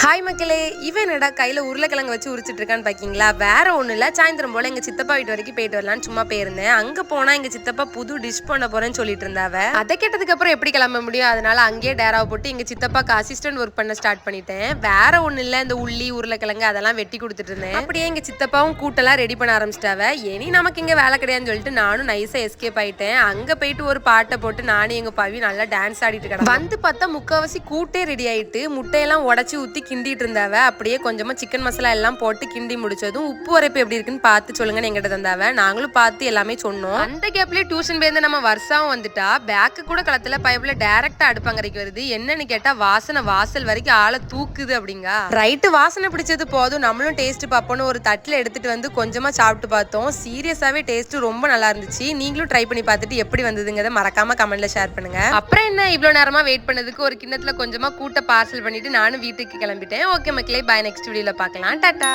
Hi மக்களே, இவன் என்னடா கையில் உருளைக்கிழங்கு வச்சு உரிச்சிட்டு இருக்கான்னு பார்க்கிங்களா? வேற ஒன்றும் இல்லை, சாயந்தரம் போல் எங்கள் சித்தப்பா வீட்டு வரைக்கும் போயிட்டு வரலான்னு சும்மா போயிருந்தேன். அங்கே போனால் எங்கள் சித்தப்பா புது டிஷ் பண்ண போகிறேன்னு சொல்லிட்டு இருந்தாவ. அதை கேட்டதுக்கப்புறம் எப்படி கிளம்ப முடியும்? அதனால அங்கேயே டேராவை போட்டு எங்கள் சித்தப்பாக்கு அசிஸ்டன்ட் ஒர்க் பண்ண ஸ்டார்ட் பண்ணிட்டேன். வேற ஒன்றும் இல்லை, இந்த உள்ளி உருளைக்கிழங்கு அதெல்லாம் வெட்டி கொடுத்துட்டு இருந்தேன். அப்படியே எங்கள் சித்தப்பாவும் கூட்டெல்லாம் ரெடி பண்ண ஆரம்பிச்சிட்டாவ. இனி நமக்கு இங்கே வேலை கிடையாதுன்னு சொல்லிட்டு நானும் நைஸாக எஸ்கேப் ஆயிட்டேன். அங்கே போயிட்டு ஒரு பாட்டை போட்டு நானும் எங்கள் பவி நல்லா டான்ஸ் ஆடிட்டு இருக்கேன். வந்து பார்த்தா முக்கால்வாசி கூட்டே ரெடி ஆயிட்டு முட்டையெல்லாம் உடச்சி ஊற்றி கிண்டிட்டு இருந்தாவ. அப்படியே கொஞ்சமா சிக்கன் மசாலா எல்லாம் போட்டு கிண்டி முடிச்சதும் உப்பு உரைப்பு எப்படி இருக்குன்னு பார்த்து சொல்லுங்கன்னு எங்கிட்ட தந்தாவ. நாங்களும் பார்த்து எல்லாமே சொன்னோம். அந்த கேப்லயே டியூஷன் போயிருந்து நம்ம வருஷம் வந்துட்டா பேக்கு கூட களத்துல பைப்ல டைரக்டா அடுப்பங்கரைக்கு வருது. என்னன்னு கேட்டா வாசனை வாசல் வரைக்கும் ஆளை தூக்குது அப்படிங்க. ரைட்டு, வாசனை பிடிச்சது போதும், நம்மளும் டேஸ்ட் பார்ப்போம்னு ஒரு தட்டுல எடுத்துட்டு வந்து கொஞ்சமா சாப்பிட்டு பார்த்தோம். சீரியஸாவே டேஸ்ட் ரொம்ப நல்லா இருந்துச்சு. நீங்களும் ட்ரை பண்ணி பார்த்துட்டு எப்படி வந்ததுங்கிறத மறக்காம கமெண்ட்ல ஷேர் பண்ணுங்க. அப்புறம் என்ன, இவ்வளவு நேரமா வெயிட் பண்ணதுக்கு ஒரு கிண்ணத்துல கொஞ்சமா கூட்ட பார்சல் பண்ணிட்டு நானும் வீட்டுக்கு கிளம்பிட்டேன். ஓகே மக்களே, பாய். நெக்ஸ்ட் வீடியோல பார்க்கலாம். டாடா.